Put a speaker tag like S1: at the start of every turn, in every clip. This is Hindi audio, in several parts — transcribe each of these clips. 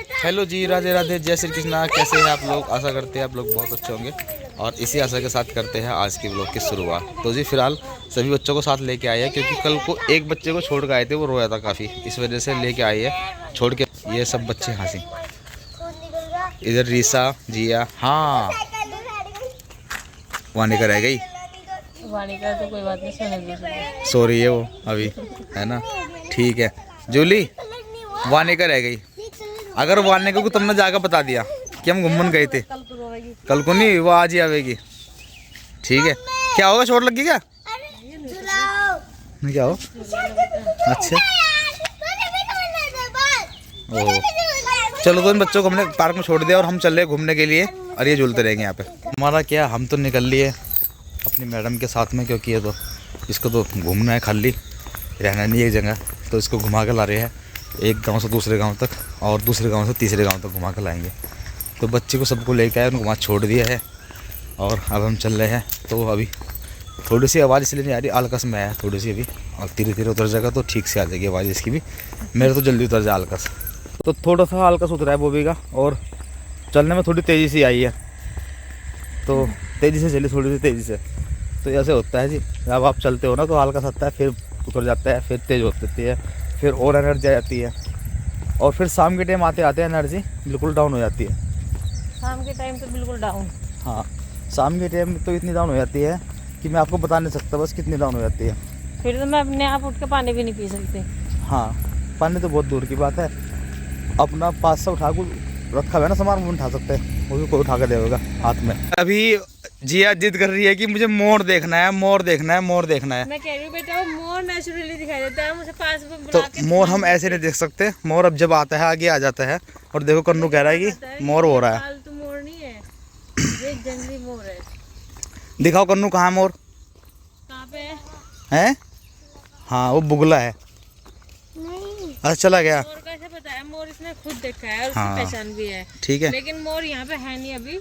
S1: हेलो जी, राधे राधे, जय श्री कृष्णा। कैसे हैं आप लोग? आशा करते हैं आप लोग बहुत अच्छे होंगे और इसी आशा के साथ करते हैं आज के ब्लॉग की शुरुआत। तो जी फिलहाल सभी बच्चों को साथ लेके आए हैं क्योंकि कल को एक बच्चे को छोड़ के आए थे, वो रोया था काफ़ी, इस वजह से लेके आए हैं छोड़ के। ये सब बच्चे हंसी, इधर रीसा, जिया, हाँ वानिका रह गई।
S2: वानिका तो कोई बात नहीं, सोने
S1: सो रही है वो अभी, है ना, ठीक है। जूली, वानिका रह गई। अगर वानिका को तुमने जाकर बता दिया कि हम घूमने गए थे, कल को नहीं, वो आज ही आवेगी, ठीक है। क्या होगा, चोट लगी क्या? नहीं, क्या हो? अच्छा, ओह, चलो तो इन बच्चों को हमने पार्क में छोड़ दिया और हम चल रहे घूमने के लिए और ये झूलते रहेंगे यहाँ पे। हमारा क्या, हम तो निकल लिए अपनी मैडम के साथ में क्योंकि ये तो इसको तो घूमना है, खाली रहना नहीं एक जगह, तो इसको घुमा के ला रहे हैं एक गांव से दूसरे गांव तक और दूसरे गांव से तीसरे गांव तक घुमा कर लाएंगे। तो बच्चे को सबको लेकर आए, उनको वहाँ छोड़ दिया है और अब हम चल रहे हैं। तो अभी थोड़ी सी आवाज़ इसलिए नहीं आ रही, आलकस में आया थोड़ी सी अभी, और धीरे धीरे उतर जाएगा तो ठीक से आ जाएगी आवाज़ इसकी भी। मेरे तो जल्दी उतर जाए आलकस, तो थोड़ा सा आलकस उतरा है बोबी का और चलने में थोड़ी तेज़ी से आई है, तो तेज़ी से चली, थोड़ी सी तेज़ी से। तो ऐसे होता है जी, जब आप चलते हो ना तो आलकस आता है, फिर उतर जाता है, फिर तेज़ होती है, फिर और एनर्जी आ जाती है, और फिर शाम के टाइम आते आते एनर्जी बिल्कुल डाउन हो जाती है।
S2: शाम के टाइम तो बिल्कुल डाउन,
S1: हाँ, शाम के टाइम तो इतनी डाउन हो जाती है कि मैं आपको बता नहीं सकता बस कितनी डाउन हो जाती है।
S2: फिर तो मैं अपने आप उठ के पानी भी नहीं पी सकती।
S1: हाँ, पानी तो बहुत दूर की बात है, अपना 500 उठा को रखा हुआ है ना सामान, वो उठा सकते हैं, वो भी कोई उठा के देगा हाथ में। अभी जिया जिद कर रही है कि मुझे मोर देखना है, मोर देखना है, मोर देखना है।
S2: मैं कह रही हूँ बेटा, वो मोर नेचुरली दिखाई देता है, मुझे पास में
S1: तो
S2: बुला के
S1: मोर हम ऐसे नहीं देख सकते, मोर अब जब आता है आगे आ जाता है। और देखो कन्नू कह रहा है कि मोर हो रहा है,
S2: पालतू मोर नहीं है, ये जंगली मोर है।
S1: दिखाओ कन्नू कहाँ है मोर,
S2: कहाँ पे
S1: है? हाँ, वो बुगला है। अच्छा, चला गया।
S2: मोर कैसे पता है? मोर इसने खुद देखा है और उसकी
S1: हाँ,
S2: पहचान भी है,
S1: ठीक है।
S2: लेकिन मोर यहाँ पे है नहीं अभी।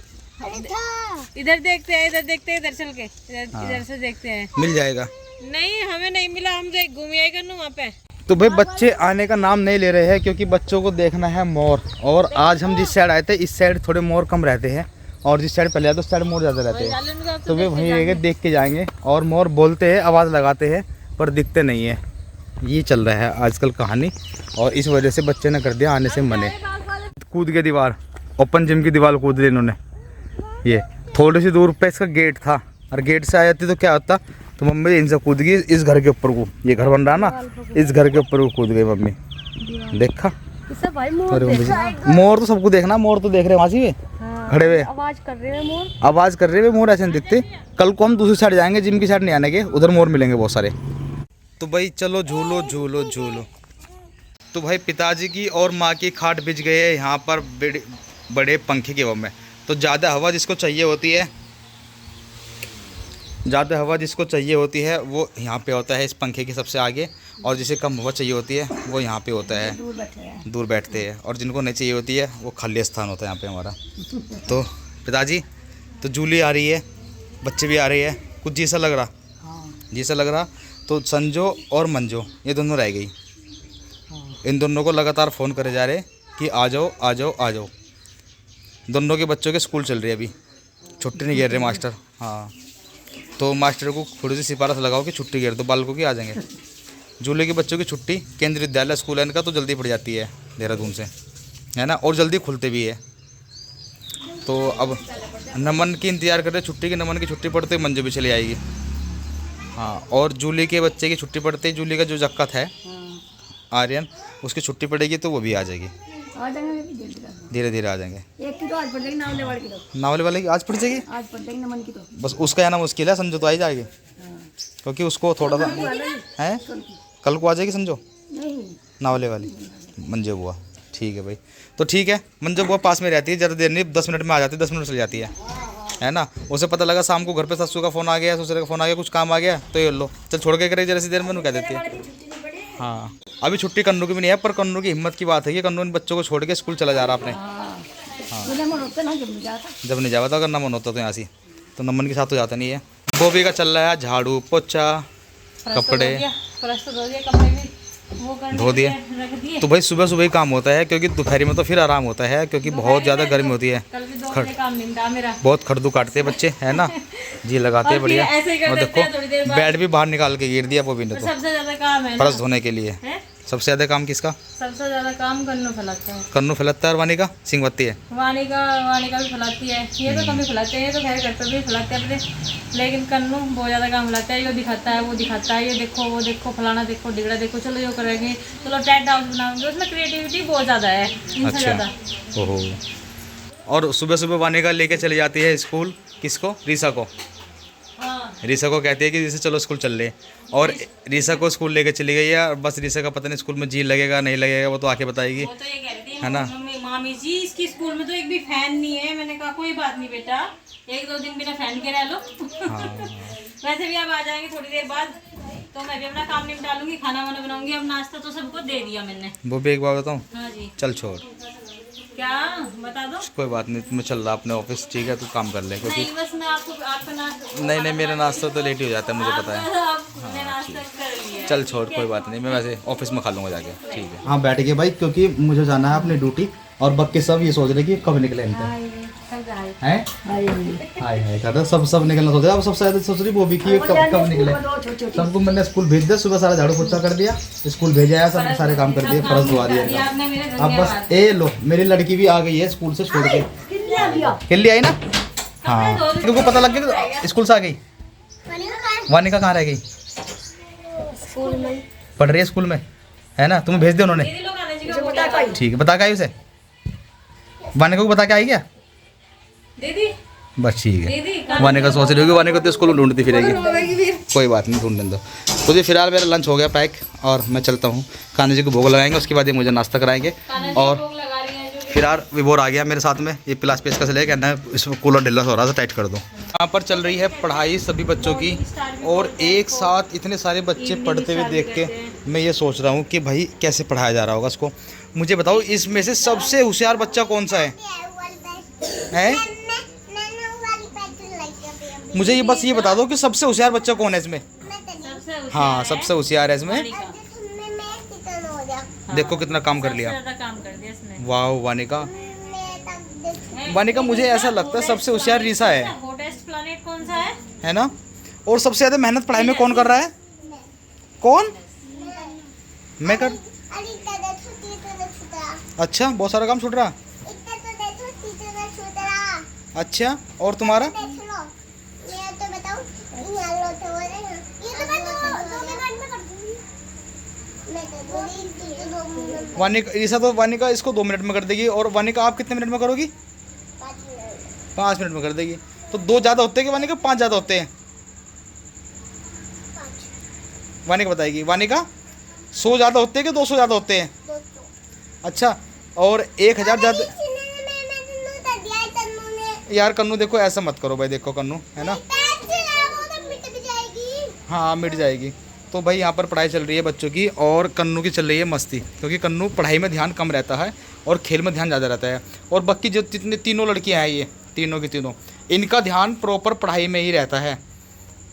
S2: इधर देखते हैं, इधर देखते हैं, इधर चल के इधर से देखते हैं,
S1: मिल जाएगा।
S2: नहीं हमें नहीं मिला, हम घूम आए करनू वहाँ पे।
S1: तो भाई बच्चे आने का नाम नहीं ले रहे हैं क्योंकि बच्चों को देखना है मोर, और आज हम जिस साइड आए थे इस साइड थोड़े मोर कम रहते हैं और जिस साइड पहले आए तो उस साइड मोर ज़्यादा रहते हैं। तो वे वहीं रहेंगे, देख के जाएंगे। और मोर बोलते हैं, आवाज़ लगाते हैं, पर दिखते नहीं है। ये चल रहा है आजकल कहानी, और इस वजह से बच्चे ने कर दिया आने से मने। कूद के दीवार, ओपन जिम की दीवार कूद ली इन्होंने। ये थोड़ी सी दूर पे इसका गेट था, और गेट से आ जाती तो क्या होता, तो मम्मी इनसे कूद गई इस घर के ऊपर को, ये घर बन रहा ना, इस घर के ऊपर को कूद गई मम्मी। देखा
S2: भाई
S1: मोर तो सबको देखना, मोर तो देख रहे वहाँ से खड़े हुए,
S2: आवाज कर रहे हैं मोर,
S1: आवाज कर रहे हुए मोर ऐसे नहीं दिखते। कल को हम दूसरी साइड जाएंगे, जिम की साइड नहीं आने के, उधर मोर मिलेंगे बहुत सारे। तो भाई चलो झूलो झूलो झूलो। तो भाई पिताजी की और माँ की खाट बिछ गए है यहाँ पर बड़े पंखे की हवा में। तो ज़्यादा हवा जिसको चाहिए होती है, ज़्यादा हवा जिसको चाहिए होती है वो यहाँ पे होता है इस पंखे के सबसे आगे, और जिसे कम हवा चाहिए होती है वो यहाँ पे होता है, दूर बैठते हैं। और जिनको नहीं चाहिए होती है वो खाली स्थान होता है यहाँ पे हमारा। तो पिताजी, तो जूली आ रही है, बच्चे भी आ रहे हैं, कुछ जी सा लग रहा, जी सा लग रहा। तो संजो और मंजो ये दोनों रह गई, इन दोनों को लगातार फ़ोन करे जा रहे कि आ जाओ आ जाओ आ जाओ। दोनों के बच्चों के स्कूल चल रही है अभी, छुट्टी नहीं घेर रहे मास्टर। हाँ, तो मास्टर को थोड़ी सी सिफारिश लगाओ कि छुट्टी घेर दो, बालकों की आ जाएंगे। जूले के बच्चों की छुट्टी, केंद्रीय विद्यालय स्कूल है इनका, तो जल्दी पड़ जाती है देहरादून से, है ना, और जल्दी खुलते भी है। तो अब नमन की इंतज़ार कर रहे छुट्टी की, नमन की छुट्टी पड़ते ही मंजू भी चली आएगी। हाँ, और जूली के बच्चे की छुट्टी पड़ते ही, जूली का जो जक्कत है आर्यन, उसकी छुट्टी पड़ेगी तो वो भी आ जाएगी, धीरे धीरे आ जाएंगे।
S3: एक की तो आज पड़ जाएगी, नावले वाले की तो
S1: नावले वाले की आज पड़ जाएगी,
S3: आज पड़ जाएगी, नमन की तो
S1: बस उसका आना मुश्किल है। संजू तो आ ही जाएगी क्योंकि उसको थोड़ा सा है, कल को आ जाएगी संजू,
S3: नहीं
S1: नावले वाली मंजू बुआ। ठीक है भाई, तो ठीक है, मंजू बुआ पास में रहती है, ज़्यादा देर नहीं, 10 मिनट में आ जाती है, 10 मिनट चली जाती है ना। उसे पता लगा शाम को घर पे ससुर का फ़ोन आ गया, ससुर का फ़ोन आ गया, कुछ काम आ गया, तो ये लो चल छोड़ के करे, जरा सी देर में उन्हें कह देती है। हाँ, अभी छुट्टी कन्नू की भी नहीं है, पर कन्नू की हिम्मत की बात है कि कन्नू इन बच्चों को छोड़ के स्कूल चला जा रहा अपने। जब नहीं जाता, अगर नमन होता तो यहाँ से, तो नमन के साथ तो जाता नहीं है। बोबी का चल रहा है झाड़ू पोछा, कपड़े,
S2: वो करने
S1: धो दिए।
S2: के लिए रख दिए।
S1: तो भाई सुबह सुबह ही काम होता है, क्योंकि दोपहर में तो फिर आराम होता है, क्योंकि बहुत ज़्यादा गर्मी होती है।
S2: कल भी 2 बजे काम निपटा मेरा।
S1: बहुत खड़दू काटते हैं बच्चे, है ना जी, लगाते हैं
S2: और फिर
S1: बढ़िया।
S2: ऐसे ही कर
S1: और
S2: देते हैं थोड़ी देर
S1: देखो
S2: बाद।
S1: बेड भी बाहर निकाल के गिर दिया वो भी ने तो,
S2: सबसे ज्यादा काम है ना,
S1: फर्श धोने के लिए।
S2: है?
S1: सबसे ज़्यादा काम किसका?
S2: सबसे ज्यादा काम कन्नू फैलाता है।
S1: कन्नू फैलाता है और वानी का सिंगवत्ती है।
S2: वानी का भी फैलाती है, ये तो कम ही फैलाते हैं, ये तो खैर घर पर भी फैलाते हैं अपने, लेकिन कन्नू बहुत ज़्यादा काम फैलाता है। ये दिखाता है, वो दिखाता है, ये देखो वो देखो, फलाना देखो, डिगड़ा देखो, चलो ये करेंगे, चलो टेंट हाउस बनाएंगे। उसमें क्रिएटिविटी बहुत ज़्यादा है, इनसे ज़्यादा।
S1: ओहो। और सुबह सुबह वानी का लेके चली जाती है स्कूल, किसको? रीसा को।
S2: हाँ,
S1: रीसा को कहती है कि जैसे चलो स्कूल चल ले, और रीसा को स्कूल लेके चली गई है। और बस रीसा का पता नहीं स्कूल में जी लगेगा नहीं लगेगा, वो तो आके बताएगी,
S2: वो तो ये कह रही थी
S1: है ना?
S2: मामी जी इसकी स्कूल में तो एक भी फैन नहीं है। मैंने कहा कोई बात नहीं बेटा, 1-2 दिन बिना फैन के रह लो। वैसे भी अब आ जाएंगे थोड़ी देर बाद, तो मैं भी अपना काम निपटा लूंगी, खाना वाना बनाऊंगी। अब नाश्ता तो सबको दे दिया मैंने।
S1: वो भी एक बार बताऊँ?
S2: हाँ जी,
S1: चल छोड़,
S2: क्या बता दो?
S1: कोई बात नहीं, तुम्हें चल रहा अपने ऑफिस, ठीक है, तू काम कर ले, क्योंकि
S2: नहीं बस मैं आपका नाश्ता,
S1: नहीं मेरा नाश्ता तो लेट ही हो जाता है, मुझे पता है।
S2: आपने नाश्ता कर लिया।
S1: चल छोड़, कोई बात नहीं, मैं वैसे ऑफिस में खा लूँगा जाके, ठीक है।
S4: हाँ बैठ गए भाई, क्योंकि मुझे जाना है अपनी ड्यूटी, और बाकी सब ये सोच रहे कि कब निकले इनका है। हाय हाय कर सब निकलना सोच रहे, अब सबसे ज्यादा सोच रही वो भी कि कब निकले। सबको मैंने स्कूल भेज दिया, सुबह सारा झाड़ू पोछा कर दिया, स्कूल भेजा है, सब सारे काम कर दिए, फर्श धुआ दिया।
S2: आपने मेरे
S4: अब बस ए लो, मेरी लड़की भी आ गई है स्कूल से छोड़ के। किल्ली आई ना? हाँ, तुमको पता लग गया स्कूल से आ गई। वानिका कहाँ रह गई?
S3: स्कूल में
S4: पढ़ रही है स्कूल में, है ना? तुम्हें भेज दिया उन्होंने?
S2: दीदी लोग आने जी
S3: मुझे बता पाई।
S4: ठीक है, बता के आई उसे? वानिका को बता के आई क्या?
S2: दीदी
S4: बस ठीक है।
S2: दीदी
S1: वानिका सोच रही होगी, वानिका तो स्कूल में ढूंढती फिरेगी। कोई बात नहीं, ढूंढने दो। तो जी फिलहाल मेरा लंच हो गया पैक, और मैं चलता हूँ। कान्हा जी को भोग लगाएंगे, उसके बाद ये मुझे नाश्ता कराएंगे। और
S2: लोग लगा रही हैं जो
S1: फिलहाल विभोर आ गया मेरे साथ में, ये प्लास पेस का से लेकर ना, इसमें कूलर ढिल्ला हो रहा था, टाइट कर दो। यहाँ पर चल रही है पढ़ाई सभी बच्चों की, और एक साथ इतने सारे बच्चे पढ़ते हुए देख के मैं ये सोच रहा हूँ कि भाई कैसे पढ़ाया जा रहा होगा इसको। मुझे बताओ इसमें से सबसे होशियार बच्चा कौन सा है? मुझे ये बस ये बता दो कि सबसे होशियार बच्चा कौन है इसमें?
S2: सबसे
S1: हाँ, सबसे होशियार है इसमें।
S2: वानिका।
S1: देखो कितना काम कर लिया।
S2: सबसे ज्यादा काम कर दिया इसने।
S1: वाह वानिका, वानिका मुझे ऐसा लगता है सबसे होशियार रीसा है
S2: हॉटेस्ट प्लैनेट कौन सा है?
S1: ना? और सबसे ज़्यादा मेहनत पढ़ाई में कौन कर रहा है? कौन? मैं कर। अच्छा, बहुत सारा काम छूट रहा। अच्छा, और तुम्हारा? वानिका, ईसा तो वानिका इसको 2 मिनट में कर देगी, और वानिका आप कितने मिनट में करोगी? 5 मिनट में कर देगी। तो 2 ज़्यादा होते हैं कि वानिका 5 ज़्यादा होते हैं? वानिका बताएगी। वानिका 100 ज़्यादा होते हैं कि 200 ज़्यादा होते हैं? अच्छा, और 1000 ज़्यादा? यार कन्नू देखो, ऐसा मत करो भाई, देखो कन्नू, है ना? हाँ मिट जाएगी। तो भाई यहाँ पर पढ़ाई चल रही है बच्चों की, और कन्नू की चल रही है मस्ती, क्योंकि कन्नू पढ़ाई में ध्यान कम रहता है और खेल में ध्यान ज़्यादा रहता है। और बाकी जो जितने तीनों लड़कियाँ हैं, ये तीनों की तीनों, इनका ध्यान प्रॉपर पढ़ाई में ही रहता है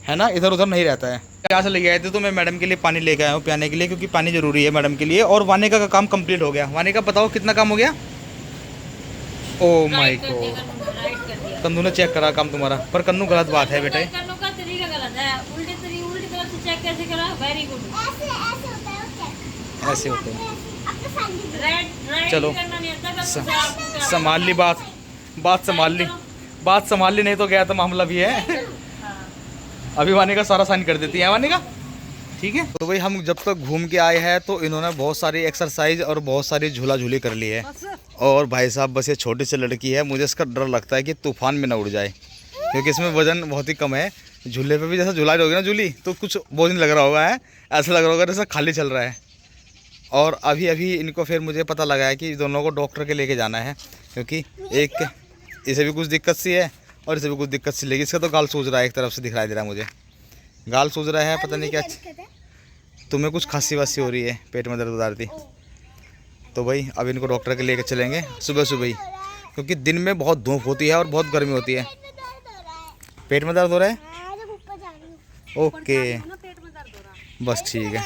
S1: ना? इधर उधर नहीं रहता है। यहाँ से लेके आए थे तो मैं मैडम के लिए पानी लेके आया हूँ पियाने के लिए, क्योंकि पानी ज़रूरी है मैडम के लिए। और वानिका का काम कंप्लीट हो गया। वानिका बताओ कितना काम हो गया? ओ माय गॉड, कन्नू ने चेक करा काम तुम्हारा, पर कन्नू गलत बात है बेटे।
S2: कन्नू का तरीका गलत है, उल्टी तरफ से चेक कैसे करा? Very good.
S1: ऐसे होते हैं।
S2: राइट
S1: चलो,
S2: करना नहीं आता, बस आपको
S1: संभाल ली बात संभाल ली, नहीं तो गया तो मामला भी है। अभी वानिका सारा साइन कर देती है वानिका, ठीक है। तो भाई हम जब तक घूम के आए हैं तो इन्होंने बहुत सारी एक्सरसाइज और बहुत सारी झूला झूली कर ली है। और भाई साहब बस ये छोटी सी लड़की है, मुझे इसका डर लगता है कि तूफान में ना उड़ जाए, क्योंकि इसमें वजन बहुत ही कम है। झूले पे भी जैसा झूला रही होगी ना झूली, तो कुछ बोझ नहीं लग रहा होगा, है ऐसा लग रहा होगा जैसा खाली चल रहा है। और अभी अभी इनको फिर मुझे पता लगा है कि दोनों को डॉक्टर के लेके जाना है, क्योंकि एक इसे भी कुछ दिक्कत सी है और इसे भी कुछ दिक्कत सी लगी। इसका तो गाल सूज रहा है, एक तरफ से दिखाई दे रहा है मुझे, गाल सूज रहा है, पता नहीं क्या। तुम्हें कुछ खांसी वासी हो रही है, पेट में दर्द उतारती। तो भाई अब इनको डॉक्टर के लेके चलेंगे सुबह सुबह ही, क्योंकि दिन में बहुत धूप होती है और बहुत गर्मी होती है। पेट में दर्द हो रहा है? ओके, बस ठीक है।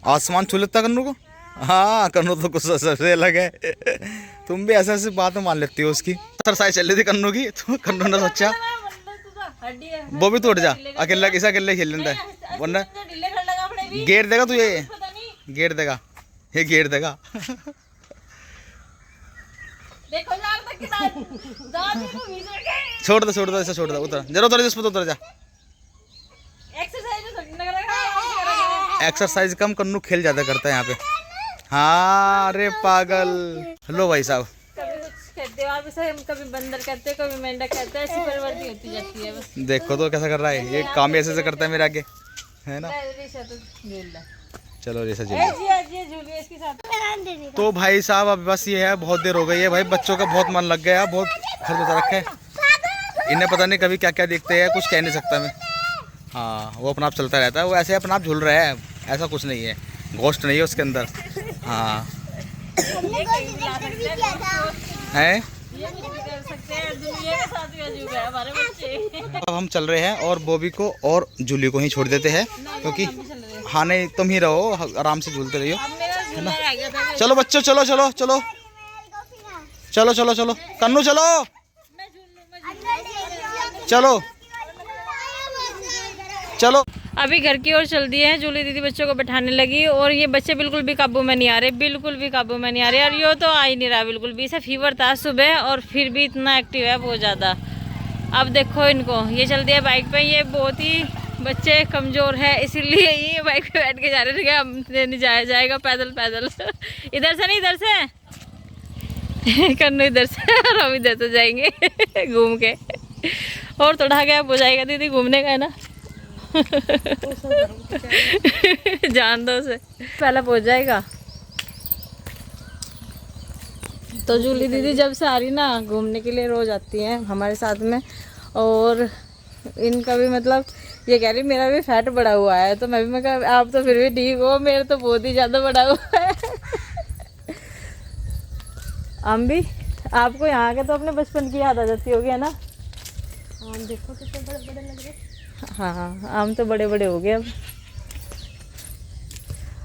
S1: आसमान छू लेता कन्नू को। हाँ कन्नू तो कुछ सबसे अलग है। तुम भी ऐसे ऐसे बात मान लेती हो उसकी। एक्सरसाइज चल रही थी कन्नू की, तो कन्नू ने सोचा वो भी तोड़ जा, अकेला किसा अकेले खेल लेता है, वरना गेर देगा तुझे, गेर देगा, ये गेर देगा। छोड़ दो ऐसा छोड़ दो, उतर जरा, उतर जिस पर उतर जा। एक्सरसाइज कम कन्नू खेल ज्यादा करता है यहाँ पे। हाँ अरे पागल। हेलो भाई साहब,
S2: कहते हो आप इसे, हम कभी बंदर कहते हैं, कभी मेंढक कहते हैं, ऐसी परिवर्तन होती जाती है बस।
S1: देखो तो कैसा कर रहा है ये, काम ऐसे से करता है मेरे आगे, है ना। चलो जैसा
S2: इसके साथ।
S1: तो भाई साहब अब बस ये है, बहुत देर हो गई है भाई, बच्चों का बहुत मन लग गया है, बहुत घर बचा रखे है इन्हें, पता नहीं कभी क्या क्या देखते हैं, कुछ कह नहीं सकता मैं। हाँ वो अपना आप चलता रहता है, वो ऐसे अपना आप झूल रहा है, ऐसा कुछ नहीं है, घोस्ट नहीं है उसके अंदर। हाँ है। अब हम चल रहे हैं और बॉबी को और जूली को ही छोड़ देते हैं, क्योंकि हाँ नहीं तुम ही रहो, आराम से झूलते रहियो, है ना। चलो बच्चों, चलो चलो चलो चलो चलो चलो कन्नू चलो चलो चलो।
S2: अभी घर की ओर चल दिए हैं, जूली दीदी बच्चों को बैठाने लगी और ये बच्चे बिल्कुल भी काबू में नहीं आ रहे, बिल्कुल भी काबू में नहीं आ रहे। और ये तो आ ही नहीं रहा बिल्कुल भी, इसे फीवर था सुबह और फिर भी इतना एक्टिव है बहुत ज़्यादा। अब देखो इनको, ये चल दिया बाइक पे, ये बहुत ही बच्चे कमज़ोर है इसीलिए ये बाइक पे बैठ के जा रहे थे, हम नहीं जाएगा पैदल पैदल। इधर से नहीं, इधर से कन्नू इधर से और हम इधर से जाएंगे घूम के, और थोड़ा गैप हो जाएगा दीदी, घूमने का है ना। जान दो उसे, पहले पहुंच जाएगा। तो जूली दीदी जब से आ रही ना घूमने के लिए, रोज आती हैं हमारे साथ में, और इनका भी मतलब ये कह रही मेरा भी फैट बढ़ा हुआ है, तो मैं कहा आप तो फिर भी ठीक हो, मेरा तो बहुत ही ज़्यादा बढ़ा हुआ है। हम भी, आपको यहाँ के तो अपने बचपन की याद आ जाती होगी, है ना।
S3: आम देखो कितने बड़े बड़े लग रहे।
S2: हाँ आम तो बड़े बड़े हो गए अब,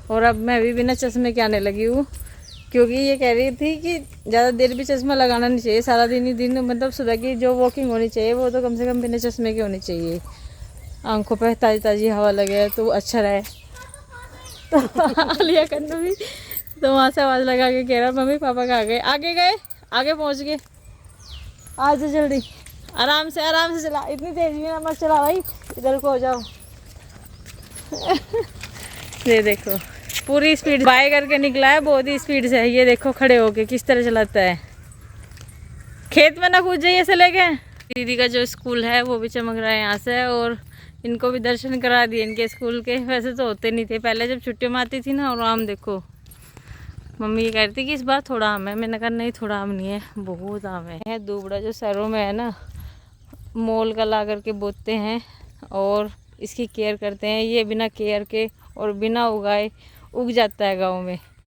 S2: और अब मैं भी बिना चश्मे के आने लगी हूँ, क्योंकि ये कह रही थी कि ज़्यादा देर भी चश्मा लगाना नहीं चाहिए, सारा दिन ही दिन मतलब सुबह की जो वॉकिंग होनी चाहिए वो तो कम से कम बिना चश्मे की होनी चाहिए, आंखों पे ताज़ी ताज़ी हवा लगे तो अच्छा रहे। तो लिया कन्नू भी तो वहाँ से आवाज़ लगा के कह रहा मम्मी पापा कहाँ गए, आगे गए, आगे पहुँच गए, आ जाओ जल्दी, आराम से चला, इतनी तेज़ी में मत चला भाई, इधर को हो जाओ। ये देखो पूरी स्पीड बाय करके निकला है, बहुत ही स्पीड से है, ये देखो खड़े होके किस तरह चलाता है, खेत में ना कूद जाइए ऐसे लेके। दीदी का जो स्कूल है वो भी चमक रहा है यहाँ से, और इनको भी दर्शन करा दिए इनके स्कूल के, वैसे तो होते नहीं थे पहले जब छुट्टियों में आती थी ना। और आम देखो, मम्मी ये कह रही थी कि इस बार थोड़ा आम है, मैंने कहा नहीं थोड़ा आम नहीं है, बहुत आम है। दूबड़ा जो शहरों में है ना, मोल का ला करके बोते हैं और इसकी केयर करते हैं, ये बिना केयर के और बिना उगाए उग जाता है गाँव में।